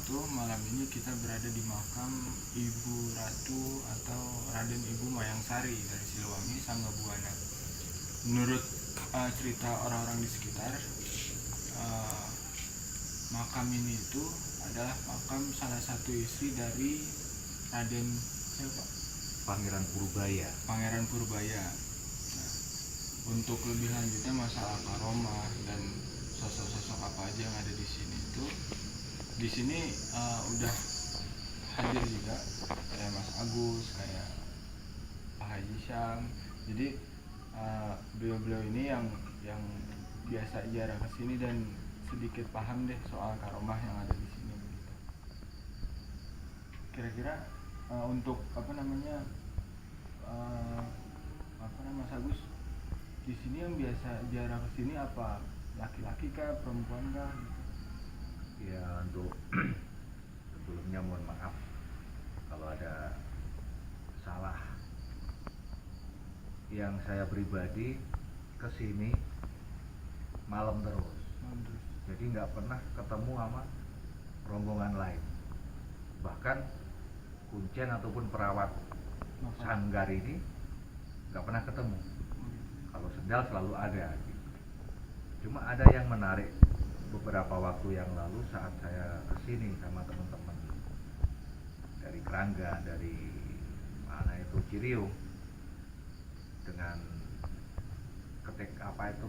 wabarakatuh. Malam ini kita berada di makam Ibu Ratu atau Raden Ibu Mayangsari dari Siliwangi, Sanggabuana. Menurut cerita orang-orang di sekitar, makam ini itu adalah makam salah satu istri dari Raden Pangeran Purbaya. Nah, untuk lebih lanjutnya masalah karomah dan sosok-sosok apa aja yang ada di sini itu, di sini udah hadir juga kayak Mas Agus, kayak Pak Haji Syam. Jadi beliau-beliau ini yang biasa jarang kesini dan sedikit paham deh soal karomah yang ada di sini begitu. Kira-kira untuk Mas Agus, di sini yang biasa jarang kesini apa laki-laki kah, perempuan kah? Ya, untuk sebelumnya mohon maaf kalau ada salah. Yang saya pribadi kesini malam terus. Jadi nggak pernah ketemu sama rombongan lain. Bahkan kuncen ataupun perawat sanggar ini nggak pernah ketemu. Kalau sendal selalu ada gitu. Cuma ada yang menarik beberapa waktu yang lalu saat saya kesini sama teman-teman dari Keranggan, dari mana itu Ciriung, dengan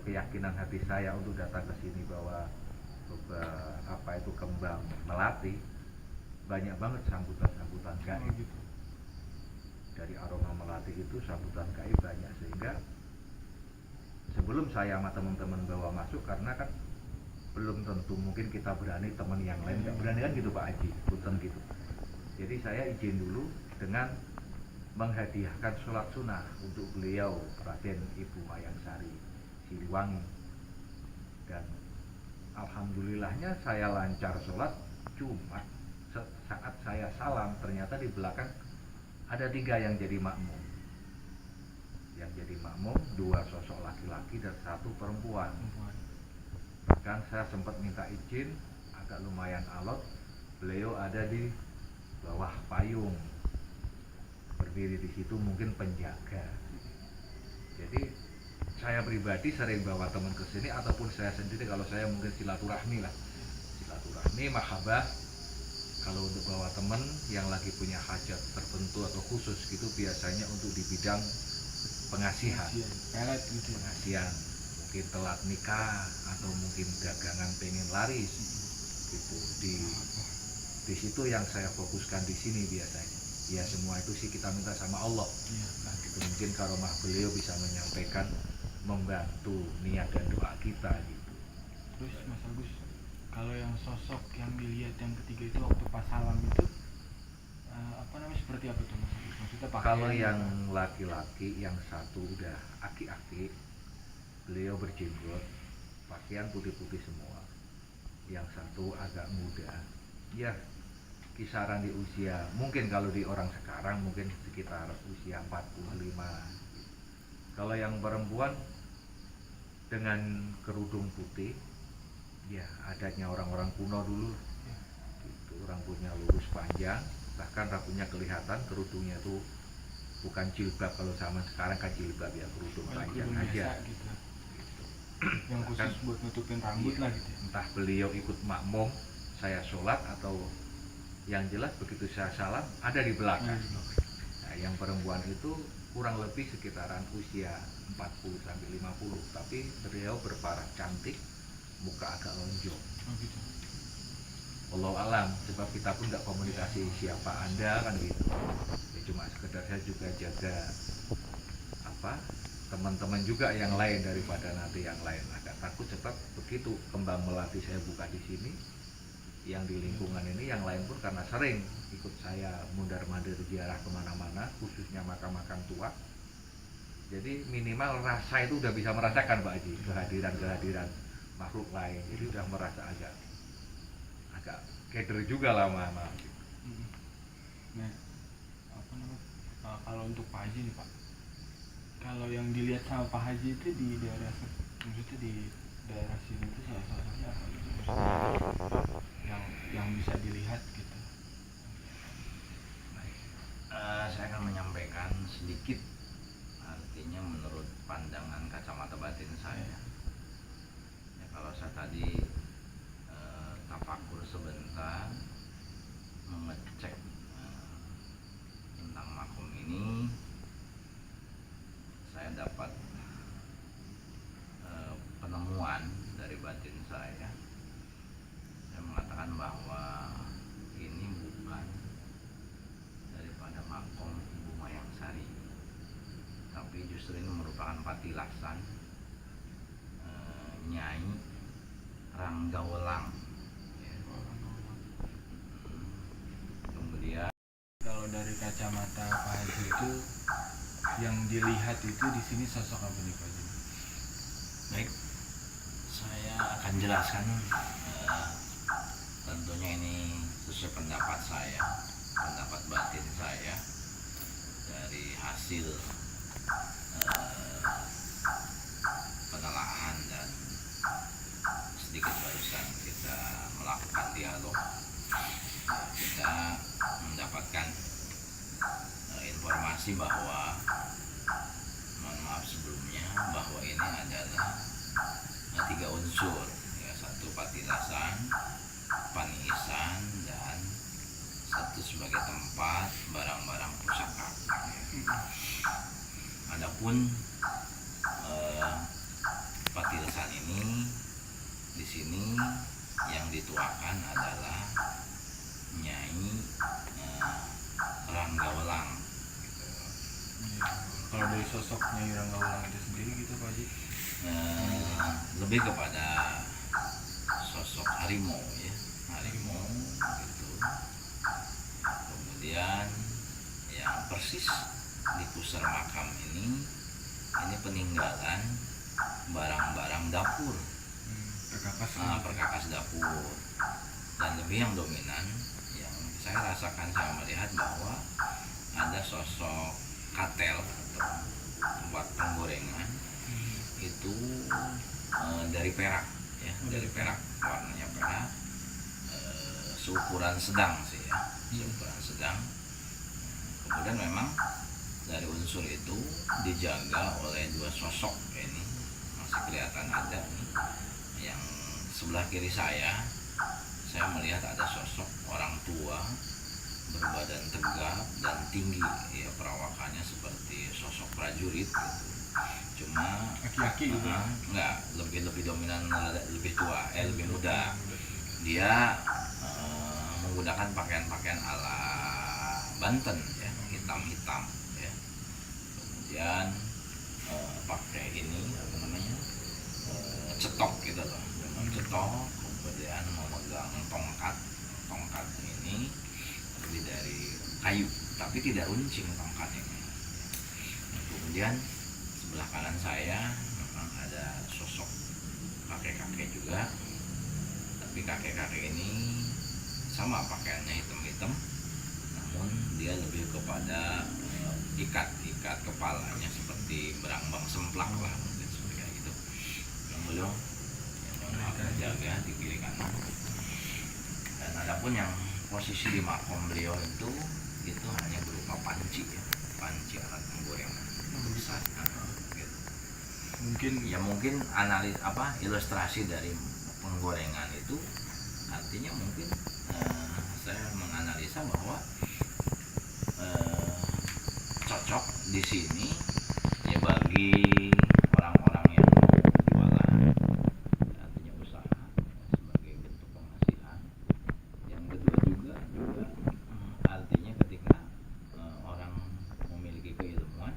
keyakinan hati saya untuk datang ke sini bahwa kembang melati, banyak banget sambutan gaib gitu. Dari aroma melati itu sambutan gaib banyak, sehingga sebelum saya sama teman-teman bawa masuk, karena kan belum tentu mungkin kita berani, teman yang lain nggak berani kan gitu Pak Haji, punten gitu. Jadi saya izin dulu dengan menghadiahkan sholat sunnah untuk beliau Raden Ibu Mayangsari Siliwangi, dan alhamdulillahnya saya lancar sholat. Cuma saat saya salam ternyata di belakang ada 3 yang jadi makmum. Yang jadi makmum 2 sosok laki-laki dan 1 perempuan. Bahkan saya sempat minta izin, agak lumayan alot, beliau ada di bawah payung, berdiri di situ mungkin penjaga. Jadi saya pribadi sering bawa teman ke sini ataupun saya sendiri kalau saya mungkin silaturahmi, mahabbah. Kalau untuk bawa teman yang lagi punya hajat tertentu atau khusus gitu, biasanya untuk di bidang pengasihan, pengasihan, mungkin telat nikah atau mungkin dagangan pengen laris gitu. Di situ yang saya fokuskan di sini biasanya. Ya semua itu sih kita minta sama Allah. Nah, gitu mungkin karomah beliau bisa menyampaikan, membantu niat dan doa kita gitu. Terus Mas Agus, kalau yang sosok yang dilihat yang ketiga itu waktu pas salam itu seperti apa tuh Mas Agus? Maksudnya kalau yang laki-laki, yang satu udah aki-aki, beliau berjenggot, pakaian putih-putih semua. Yang satu agak muda, ya kisaran di usia, mungkin kalau di orang sekarang mungkin sekitar usia 45. Kalau yang perempuan dengan kerudung putih, ya adanya orang-orang kuno dulu gitu, rambutnya lurus panjang, bahkan rambutnya kelihatan, kerudungnya itu bukan jilbab. Kalau zaman sekarang kan jilbab ya, kerudung panjang aja gitu. Yang khusus buat nutupin rambut lah gitu. Entah beliau ikut makmum saya sholat atau yang jelas begitu saya salam ada di belakang. Nah, yang perempuan itu kurang lebih sekitaran usia 40 sampai 50, tapi beliau berparas cantik, muka agak lonjong. Gitu. Wallahu alam, sebab kita pun nggak komunikasi siapa Anda kan gitu. Ya, cuma sekedar saya juga jaga teman-teman juga yang lain daripada nanti yang lain agak takut, sebab begitu kembang melati saya buka di sini, yang di lingkungan ini yang lain pun karena sering ikut saya mundar-mandir ziarah kemana-mana, khususnya makam-makam tua, jadi minimal rasa itu udah bisa merasakan Pak Haji kehadiran makhluk lain, jadi udah merasa agak keder juga lama-lama. Nah, kalau untuk Pak Haji nih Pak, kalau yang dilihat sama Pak Haji itu di daerah, maksudnya di daerah sini itu salah satunya apa? Yang bisa dilihat biasa mengecek tentang makom ini, saya dapat penemuan dari batin saya. Saya mengatakan bahwa ini bukan daripada makom Ibu Mayang Sari, tapi justru ini merupakan patilasan Nyai Ranggawelang. Kemudian Kalau dari kacamata Pak Haji itu yang dilihat itu di sini sosok apa nih Pak Haji? baik, saya akan jelaskan. Tentunya ini sesuai pendapat saya, pendapat batin saya dari hasil penelaahan dan sedikit barusan kita melakukan dialog. Kita mendapatkan informasi bahwa, mohon maaf sebelumnya, bahwa ini adalah 3 unsur ya, 1 patilasan, paniisan, dan 1 sebagai tempat barang-barang pusaka. Adapun patilasan ini di sini yang dituakan adalah Nyai Ranggawelang gitu. Kalau dari sosok Nyai Ranggawelang itu sendiri gitu Pak Haji? Lebih kepada sosok harimau ya, harimau gitu. Kemudian yang persis di pusar makam ini peninggalan barang-barang dapur, perkakas dapur. Dan lebih yang dominan, yang saya rasakan, saya melihat bahwa ada sosok katel atau tempat penggorengan itu dari perak ya, dari perak, warnanya perak, seukuran sedang sih ya, seukuran sedang. Kemudian memang dari unsur itu dijaga oleh 2 sosok ini, masih kelihatan ada nih. Yang sebelah kiri saya melihat ada sosok orang tua berbadan tegap dan tinggi ya, perawakannya seperti sosok prajurit gitu. Cuma Laki-laki gitu? Enggak, lebih dominan, lebih tua, lebih muda. Dia menggunakan pakaian-pakaian ala Banten ya, hitam-hitam ya. Kemudian pakai ini apa namanya, cetok gitu loh, dengan cetok. Kemudian memegang tongkat ini lebih dari kayu, tapi tidak runcing tongkatnya. Kemudian sebelah kanan saya memang ada sosok kakek-kakek juga, tapi kakek-kakek ini sama pakaiannya hitam-hitam, namun dia lebih kepada ikat kepalanya seperti berambang semplak lah, mungkin seperti kayak gitu. Yang belum jaga di kiri kanan. Dan adapun yang posisi di makom beliau itu hanya berupa panci ya, panci alat penggorengan besar gitu. Mungkin analis ilustrasi dari penggorengan itu artinya mungkin saya menganalisa bahwa cocok di sini ya bagi orang-orang yang jualan, artinya usaha sebagai bentuk penghasilan. Yang kedua juga artinya ketika orang memiliki keilmuan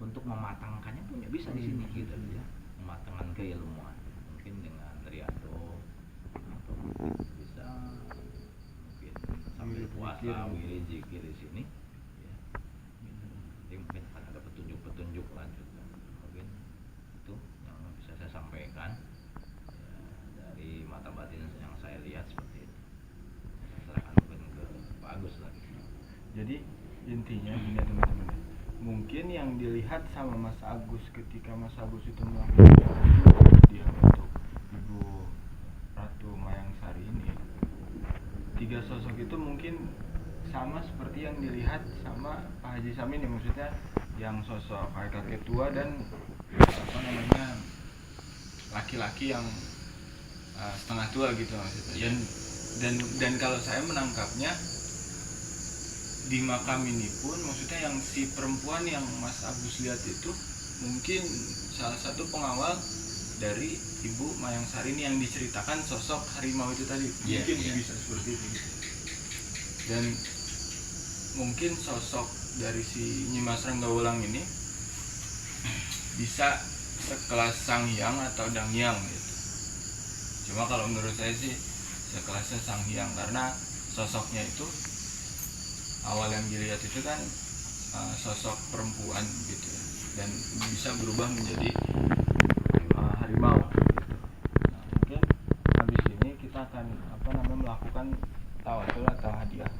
untuk mematangkannya punya bisa di sini gitu ya, mematangkan keilmuan mungkin dengan riado atau mungkin bisa sambil puasa wirid zikir di sini ya, gitu. Nanti mungkin akan ada petunjuk lanjutan, mungkin itu yang bisa saya sampaikan ya, dari mata batin yang saya lihat seperti itu. Saya serahkan mungkin ke Pak Agus lagi. Jadi intinya gini teman-teman, mungkin yang dilihat sama Mas Agus ketika Mas Agus itu melakukan dia untuk Ibu Ratu Mayang Sari ini, 3 sosok itu mungkin sama seperti yang dilihat sama Pak Haji Samin ya, maksudnya yang sosok kakek tua dan laki-laki yang setengah tua gitu maksudnya. Dan dan kalau saya menangkapnya di makam ini pun, maksudnya yang si perempuan yang Mas Agus lihat itu mungkin salah satu pengawal dari Ibu Mayang Sari ini yang diceritakan sosok harimau itu tadi. Mungkin bisa seperti itu gitu. Dan mungkin sosok dari si Nyimas Ranggawulang ini bisa sekelas Sang Hyang atau Dang Hyang gitu. Cuma kalau menurut saya sih sekelasnya Sang Hyang, karena sosoknya itu awal yang dilihat itu kan sosok perempuan gitu ya, dan bisa berubah menjadi harimau gitu. Nah, mungkin habis ini kita akan melakukan tawasul atau hadiah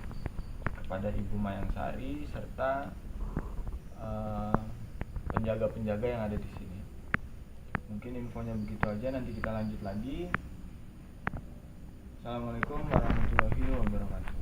kepada Ibu Mayang Sari serta penjaga-penjaga yang ada di sini. Mungkin infonya begitu aja, nanti kita lanjut lagi. Assalamualaikum warahmatullahi wabarakatuh.